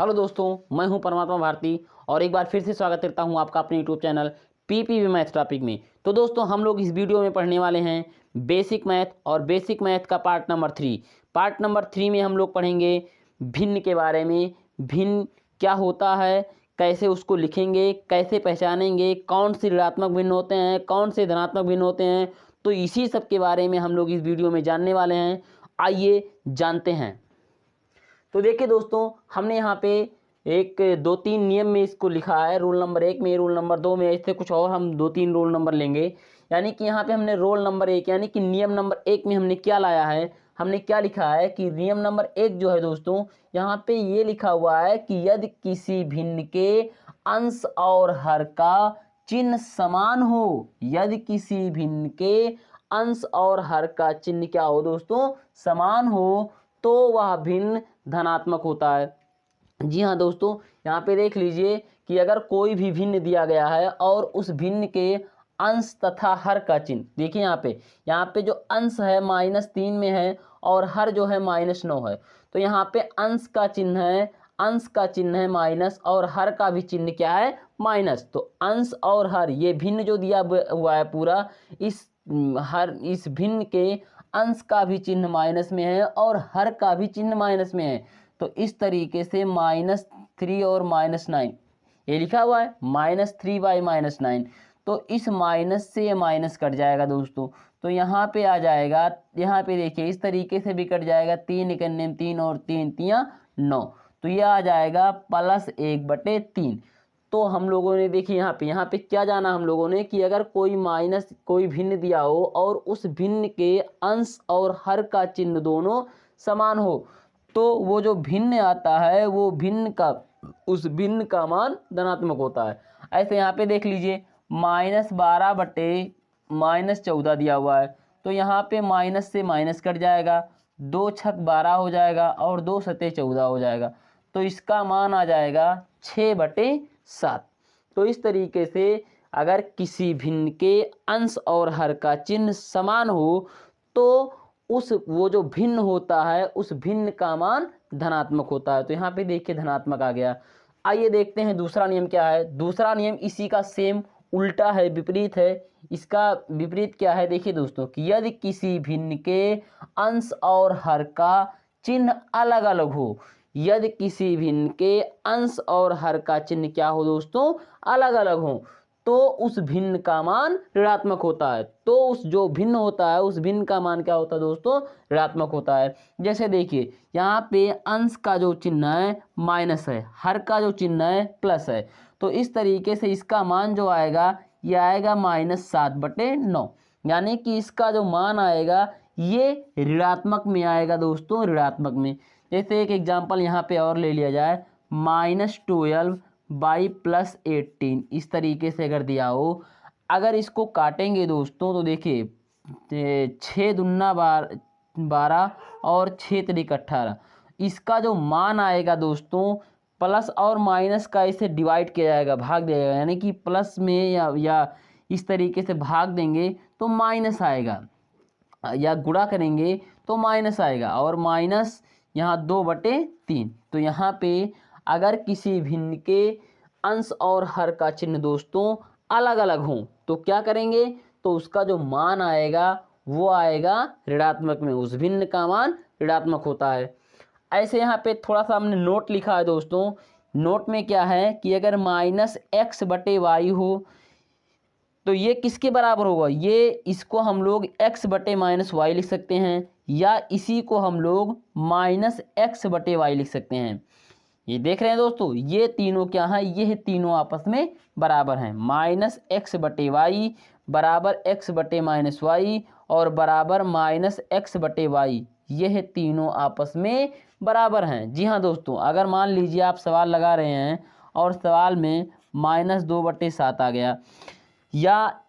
Hello दोस्तों, मैं हूं परमात्मा भारती और एक बार फिर से स्वागत करता हूं आपका अपने YouTube channel PPV math topic में। तो दोस्तों, हम लोग इस वीडियो में पढ़ने वाले हैं बेसिक मैथ और बेसिक मैथ का पार्ट नंबर 3। पार्ट नंबर 3 में हम लोग पढ़ेंगे भिन्न के बारे में। भिन्न क्या होता है, कैसे उसको लिखेंगे, कैसे पहचानेंगे, कौन से ऋणात्मक भिन्न होते हैं, कौन से धनात्मक भिन्न होते हैं। तो इसी सब के बारे में हम लोग इस वीडियो में जानने वाले हैं। आइए जानते हैं। तो देखिए दोस्तों, हमने यहाँ पे एक 2-3 नियम में इसको लिखा है। रोल नंबर 1 में, रोल नंबर 2 में, ऐसे कुछ और हम 2-3 रोल नंबर लेंगे। यानी कि यहाँ पे हमने रोल नंबर 1 यानी कि नियम नंबर 1 में हमने क्या लाया है, हमने क्या लिखा है कि नियम नंबर 1 जो है दोस्तों, यहाँ पे ये लिखा हुआ है कि यदि किसी भिन्न के अंश और हर का चिन्ह समान हो, यदि किसी भिन्न के अंश और हर का चिन्ह क्या हो दोस्तों, समान हो, तो वह भिन्न धनात्मक होता है। जी हाँ दोस्तों, यहाँ पे देख लीजिए कि अगर कोई भी भिन्न दिया गया है और उस भिन्न के अंश तथा हर का चिन्ह, देखिए यहाँ पे जो अंश है -3 में है और हर जो है -9 है। तो यहाँ पे अंश का चिन्ह है माइनस और हर का भी चिन्ह क्या है, माइनस। तो अंश और हर ये भिन्न जो दिया हुआ है पूरा, इस भिन्न के अंश का भी चिन्ह माइनस में है और हर का भी चिन्ह माइनस में है। तो इस तरीके से -3 और -9 ये लिखा हुआ है, -3/-9। तो इस माइनस से ये माइनस कट जाएगा दोस्तों। तो यहाँ पे आ जाएगा, यहाँ पे देखिए इस तरीके से भी कट जाएगा, 3 एकन्ने 3 और 3 तियाँ 9। तो ये आ जाएगा +1/3। तो हम लोगों ने देखिए यहाँ पे क्या जाना हम लोगों ने कि अगर कोई भिन्न दिया हो और उस भिन्न के अंश और हर का चिन्ह दोनों समान हो, तो वो जो भिन्न आता है वो उस भिन्न का मान धनात्मक होता है। ऐसे यहाँ पे देख लीजिए -12/-14 दिया हुआ है। तो यहाँ पे माइनस से माइनस कट जाएगा, 2 छक 12 हो जाएगा और 2 सते 14 हो जाएगा। तो इसका मान आ जाएगा 6/7। तो इस तरीके से अगर किसी भिन्न के अंश और हर का चिन्ह समान हो, तो वो जो भिन्न होता है उस भिन्न का मान धनात्मक होता है। तो यहाँ पे देखिए धनात्मक आ गया। आइए देखते हैं दूसरा नियम क्या है। दूसरा नियम इसी का सेम उल्टा है, विपरीत है। इसका विपरीत क्या है, देखिए दोस्तों कि यदि किसी भिन्न के अंश और हर का चिन्ह अलग अलग हो, यदि किसी भिन्न के अंश और हर का चिन्ह क्या हो दोस्तों, अलग अलग हो, तो उस भिन्न का मान ऋणात्मक होता है। तो उस जो भिन्न होता है उस भिन्न का मान क्या होता है दोस्तों, ऋणात्मक होता है। जैसे देखिए यहाँ पे अंश का जो चिन्ह है माइनस है, हर का जो चिन्ह है प्लस है। तो इस तरीके से इसका मान जो आएगा ये आएगा -7/9। यानी कि इसका जो मान आएगा ये ऋणात्मक में आएगा दोस्तों, ऋणात्मक में। जैसे एक एग्जाम्पल यहाँ पे और ले लिया जाए, -12/+18 इस तरीके से अगर दिया हो, अगर इसको काटेंगे दोस्तों तो देखिए 6 दूना 12 और 6 तिरिक 18। इसका जो मान आएगा दोस्तों, प्लस और माइनस का इसे डिवाइड किया जाएगा, भाग दिया जाएगा। यानी कि प्लस में या इस तरीके से भाग देंगे तो माइनस आएगा, या गुणा करेंगे तो माइनस आएगा, और माइनस यहाँ 2/3। तो यहाँ पे अगर किसी भिन्न के अंश और हर का चिन्ह दोस्तों अलग अलग हों तो क्या करेंगे, तो उसका जो मान आएगा वो आएगा ऋणात्मक में, उस भिन्न का मान ऋणात्मक होता है। ऐसे यहाँ पे थोड़ा सा हमने नोट लिखा है दोस्तों। नोट में क्या है कि अगर -x/y हो तो ये किसके बराबर होगा, ये इसको हम लोग x/-y लिख सकते हैं, या इसी को हम लोग -x/y लिख सकते हैं। ये देख रहे हैं दोस्तों, ये तीनों क्या हैं, ये तीनों आपस में बराबर हैं। -x/y बराबर x/-y और बराबर -x/y, यह तीनों आपस में बराबर हैं। जी हाँ दोस्तों, अगर मान लीजिए आप सवाल लगा रहे हैं और सवाल में -2/7 आ गया, या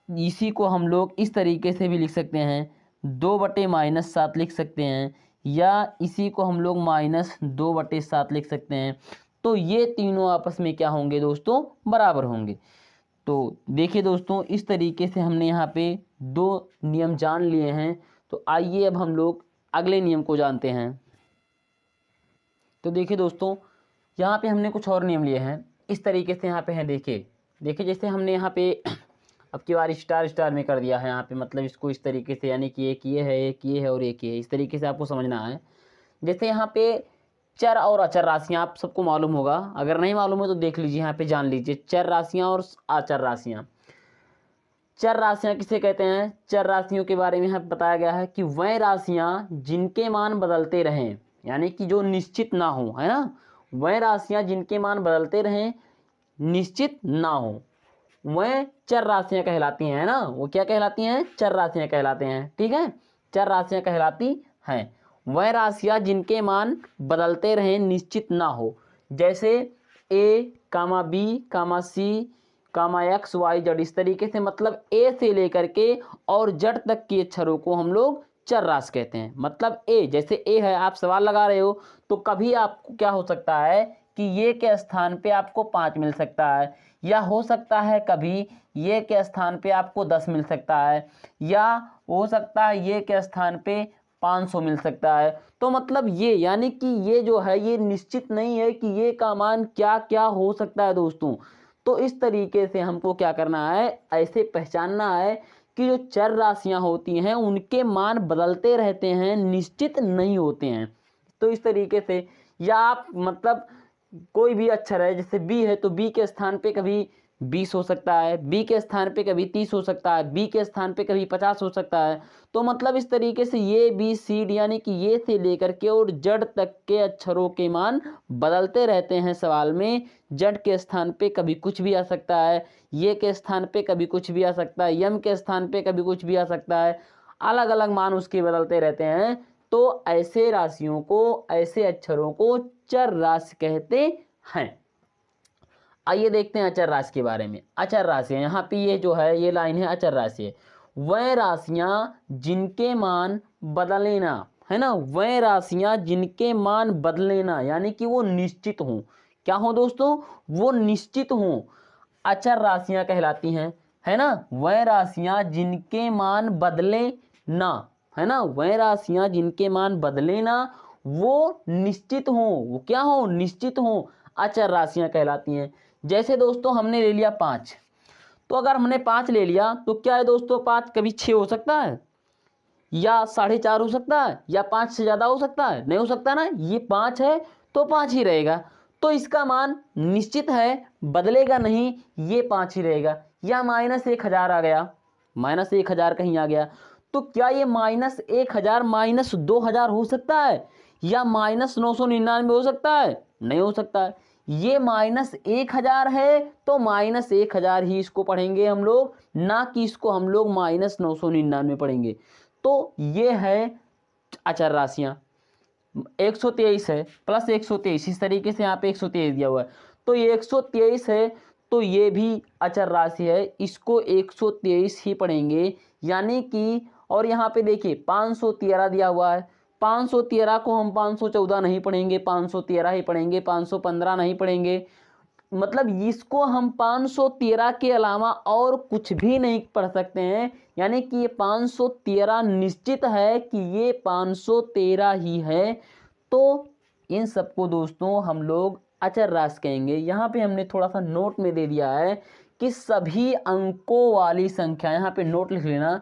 इसी को हम लोग इस तरीके से भी लिख सकते हैं, 2/-7 लिख सकते हैं, या इसी को हम लोग -2/7 लिख सकते हैं। तो ये तीनों आपस में क्या होंगे दोस्तों, बराबर होंगे। तो देखिए दोस्तों, इस तरीके से हमने यहाँ पे 2 नियम जान लिए हैं। तो आइए अब हम लोग अगले नियम को जानते हैं। तो देखिए दोस्तों, यहाँ पे हमने कुछ और नियम लिए हैं इस तरीके से। यहाँ पे हैं, देखिए जैसे हमने यहाँ पे अब की बार स्टार स्टार में कर दिया है यहाँ पे, मतलब इसको इस तरीके से, यानी कि एक ये है, एक ये है और एक ये है, इस तरीके से आपको समझना है। जैसे यहाँ पे चर और अचर राशियाँ आप सबको मालूम होगा, अगर नहीं मालूम है तो देख लीजिए, यहाँ पे जान लीजिए। चर राशियाँ और अचर राशियाँ। चर राशियाँ किसे कहते हैं? चर राशियों के बारे में यहाँ बताया गया है कि वह राशियाँ जिनके मान बदलते रहें, यानी कि जो निश्चित ना हो, है ना, वह राशियाँ जिनके मान बदलते रहें, निश्चित ना हो, वह चर राशियाँ कहलाती हैं, है ना। वो क्या कहलाती हैं? चर राशियाँ कहलाते हैं, ठीक है। चर राशियाँ कहलाती हैं वह राशियाँ जिनके मान बदलते रहें, निश्चित ना हो। जैसे ए कामा बी कामा सी कामा एक्स वाई जेड, इस तरीके से, मतलब ए से लेकर के और जेड तक के अक्षरों को हम लोग चर राशि कहते हैं। मतलब ए, जैसे ए है, आप सवाल लगा रहे हो तो कभी आपको क्या हो सकता है कि ये के स्थान पे आपको 5 मिल सकता है, या हो सकता है कभी ये के स्थान पे आपको 10 मिल सकता है, या हो सकता है ये के स्थान पे 500 मिल सकता है। तो मतलब ये, यानी कि ये जो है ये निश्चित नहीं है कि ये का मान क्या क्या हो सकता है दोस्तों। तो इस तरीके से हमको क्या करना है, ऐसे पहचानना है कि जो चर राशियां होती हैं उनके मान बदलते रहते हैं, निश्चित नहीं होते हैं। तो इस तरीके से, या आप मतलब कोई भी अक्षर है, जैसे बी है तो बी के स्थान पे कभी 20 हो सकता है, बी के स्थान पे कभी 30 हो सकता है, बी के स्थान पे कभी 50 हो सकता है। तो मतलब इस तरीके से ये बी सी डी, यानी कि ये से लेकर के और जड़ तक के अक्षरों के मान बदलते रहते हैं सवाल में। जड़ के स्थान पे कभी कुछ भी आ सकता है, ये के स्थान पे कभी कुछ भी आ सकता है, यम के स्थान पे कभी कुछ भी आ सकता है, अलग अलग मान उसके बदलते रहते हैं। तो ऐसे राशियों को, ऐसे अक्षरों को चर राशि कहते हैं। आइए देखते हैं अचर राशि के बारे में। अचर राशि, यहाँ पे ये जो है ये लाइन है, अचर राशि है वह राशियाँ जिनके मान बदले ना, है ना, वह राशियाँ जिनके मान बदले ना, यानी कि वो निश्चित हों। क्या हो दोस्तों? वो निश्चित हों, अचर राशियाँ कहलाती हैं, है ना। वह राशियाँ जिनके मान बदले ना, है ना, वह राशियाँ जिनके मान बदले ना, वो निश्चित हों, वो क्या हो? निश्चित हों, अचर राशियाँ कहलाती हैं। जैसे दोस्तों हमने ले लिया 5, तो अगर हमने 5 ले लिया तो क्या है दोस्तों, 5 कभी 6 हो सकता है, या 4.5 हो सकता है, या 5 से ज़्यादा हो सकता है? नहीं हो सकता ना। ये 5 है तो 5 ही रहेगा, तो इसका मान निश्चित है, बदलेगा नहीं, ये 5 ही रहेगा। या -1000 आ गया, -1000 कहीं आ गया, तो क्या ये -1000 -2000 हो सकता है, या -999 हो सकता है? नहीं हो सकता है। ये -1000 है तो -1000 ही इसको पढ़ेंगे हम लोग, ना कि इसको हम लोग -999 पढ़ेंगे। तो ये है अचर राशियाँ। 123 है प्लस 123, इस तरीके से यहाँ पे 123 दिया हुआ है, तो ये 123 है, तो ये भी अचर राशि है, इसको 123 ही पढ़ेंगे, यानी कि। और यहाँ पे देखिए 513 दिया हुआ है, 513 को हम 514 नहीं पढ़ेंगे, 513 ही पढ़ेंगे, 515 नहीं पढ़ेंगे। मतलब इसको हम 513 के अलावा और कुछ भी नहीं पढ़ सकते हैं, यानी कि ये 513 निश्चित है कि ये 513 ही है। तो इन सबको दोस्तों हम लोग अचर राशि कहेंगे। यहाँ पे हमने थोड़ा सा नोट में दे दिया है कि सभी अंकों वाली संख्या, यहाँ पे नोट लिख लेना,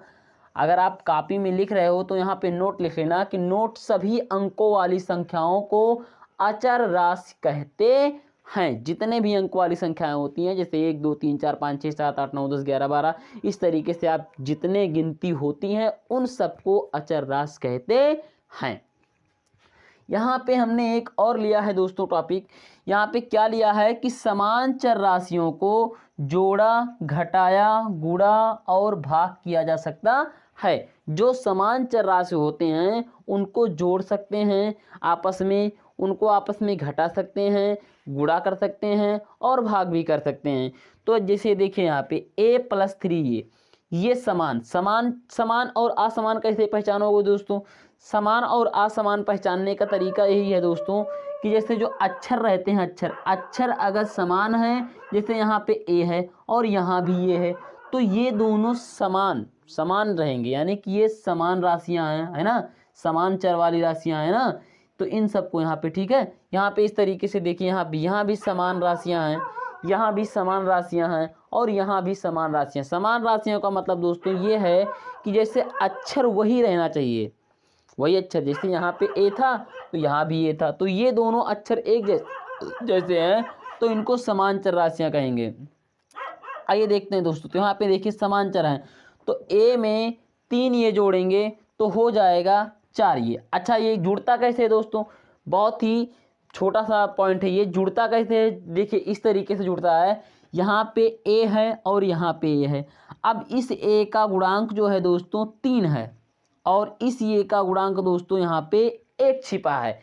अगर आप कॉपी में लिख रहे हो तो यहाँ पे नोट लिख लेना कि नोट सभी अंकों वाली संख्याओं को अचर राशि कहते हैं। जितने भी अंक वाली संख्याएं होती हैं, जैसे 1 2 3 4 5 6 7 8 9 10 11 12, इस तरीके से आप जितने गिनती होती हैं उन सबको अचर राशि कहते हैं। यहाँ पे हमने एक और लिया है दोस्तों टॉपिक, यहाँ पे क्या लिया है कि समान चर राशियों को जोड़ा, घटाया, गुणा और भाग किया जा सकता है। जो समान चर राशि होते हैं उनको जोड़ सकते हैं आपस में, उनको आपस में घटा सकते हैं, गुणा कर सकते हैं और भाग भी कर सकते हैं। तो जैसे देखिए यहाँ पे a+3, ये समान और असमान कैसे पहचानोगे दोस्तों? समान और असमान पहचानने का तरीका यही है दोस्तों कि जैसे जो अक्षर रहते हैं, अक्षर अगर समान है, जैसे यहाँ पे ए है और यहाँ भी ये है, तो ये दोनों समान रहेंगे, यानी कि ये समान राशियाँ हैं, है ना, समान चर वाली राशियाँ हैं ना। तो तो इन सबको यहाँ पे, ठीक है, यहाँ पे इस तरीके से देखिए, यहाँ भी समान राशियाँ हैं, यहाँ भी समान राशियाँ हैं और यहाँ भी समान राशियाँ। समान राशियों का मतलब दोस्तों ये है कि जैसे अक्षर वही रहना चाहिए, वही अक्षर, जैसे यहाँ पे ए था तो यहाँ भी ए था, तो ये दोनों अक्षर एक जैसे हैं तो इनको समांतर राशियाँ कहेंगे। आइए देखते हैं दोस्तों, तो यहाँ पे देखिए समांतर हैं, तो ए में 3 ये जोड़ेंगे तो हो जाएगा 4 ये। अच्छा, ये जुड़ता कैसे है दोस्तों, बहुत ही छोटा सा पॉइंट है, ये जुड़ता कैसे है, देखिए इस तरीके से जुड़ता है, यहाँ पे ए है और यहाँ पे ए है। अब इस ए का गुणांक जो है दोस्तों 3 है और इस ए का गुणांक दोस्तों यहाँ पे 1 छिपा है।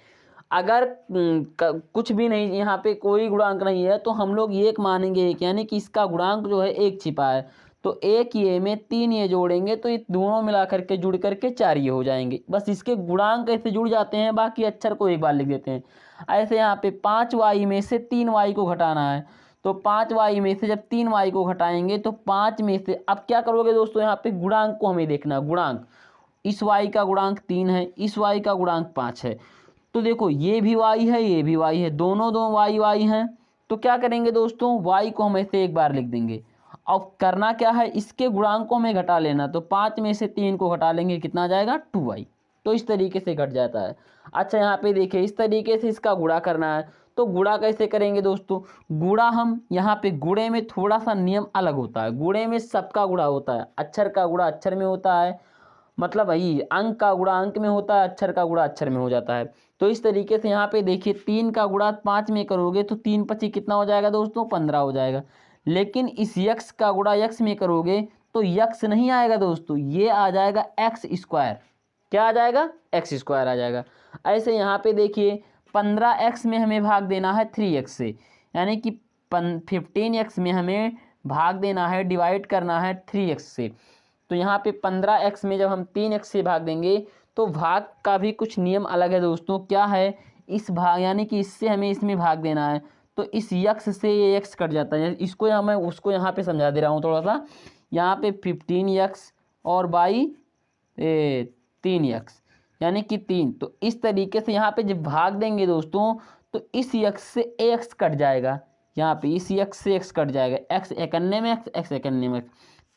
अगर कुछ भी नहीं, यहाँ पे कोई गुणांक नहीं है तो हम लोग एक मानेंगे एक, यानी कि इसका गुणांक जो है 1 छिपा है, तो एक ये में 3 ये जोड़ेंगे तो ये दोनों मिला करके जुड़ करके 4 ये हो जाएंगे। बस इसके गुणांक ऐसे जुड़ जाते हैं, बाकी अक्षर को एक बार लिख देते हैं। ऐसे यहाँ पे 5y में से 3y को घटाना है, तो 5y में से जब 3y को घटाएंगे तो 5 में से, अब क्या करोगे दोस्तों, यहाँ पे गुणांक को हमें देखना, गुणांक, इस y का गुणांक 3 है, इस y का गुणांक 5 है, तो देखो ये भी y है, ये भी y है, दोनों दो y हैं, तो क्या करेंगे दोस्तों, y को हम ऐसे एक बार लिख देंगे। अब करना क्या है, इसके गुणांक को हमें घटा लेना, तो 5 में से 3 को घटा लेंगे, कितना आ जाएगा 2y, तो इस तरीके से घट जाता है। अच्छा, यहाँ पे देखिए इस तरीके से इसका गुणा करना है, तो गुणा कैसे करेंगे दोस्तों, गुणा हम यहाँ पे, गुणे में थोड़ा सा नियम अलग होता है, गुणे में सबका गुणा होता है, अक्षर का गुणा अक्षर में होता है, मतलब वही अंक का गुणा अंक में होता है, अक्षर का गुणा अक्षर में हो जाता है। तो इस तरीके से यहाँ पे देखिए 3 का गुणा 5 में करोगे तो 3 पची कितना हो जाएगा दोस्तों, 15 हो जाएगा। लेकिन इस यक्स का गुणा यक्स में करोगे तो यक्स नहीं आएगा दोस्तों, ये आ जाएगा एक्स स्क्वायर। क्या आ जाएगा, एक्स स्क्वायर आ जाएगा। ऐसे यहाँ पे देखिए 15x में हमें भाग देना है 3x से, यानी कि 15x में हमें भाग देना है, डिवाइड करना है 3x से। तो यहाँ पे 15x में जब हम 3x से भाग देंगे तो भाग का भी कुछ नियम अलग है दोस्तों। क्या है, इस भाग यानी कि इससे हमें इसमें भाग देना है, तो इस यक्स से ये यक्स कट जाता है, इसको यहाँ मैं उसको यहाँ पे समझा दे रहा हूँ थोड़ा सा। यहाँ पे 15x और बाई 3x यानी कि 3, तो इस तरीके से यहाँ पे जब भाग देंगे दोस्तों तो इस यक्स से एक्स कट जाएगा, यहाँ पे इस यक्स से एक्स कट जाएगा, एक्स इकन्ने में एक्स इकन्ने में,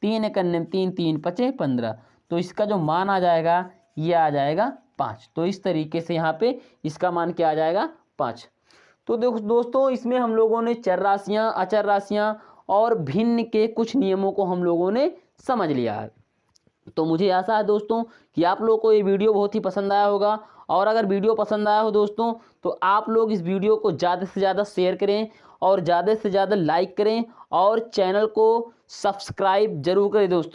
3 इकन्ने में 3, 3 पचे 15, तो इसका जो मान आ जाएगा ये आ जाएगा 5। तो इस तरीके से यहाँ पे इसका मान क्या आ जाएगा, 5। तो देखो दोस्तों, इसमें हम लोगों ने चर राशियाँ, अचर राशियाँ और भिन्न के कुछ नियमों को हम लोगों ने समझ लिया है। तो मुझे आशा है दोस्तों कि आप लोगों को ये वीडियो बहुत ही पसंद आया होगा, और अगर वीडियो पसंद आया हो दोस्तों तो आप लोग इस वीडियो को ज़्यादा से ज़्यादा शेयर करें और ज़्यादा से ज़्यादा लाइक करें और चैनल को सब्सक्राइब जरूर करें दोस्तों।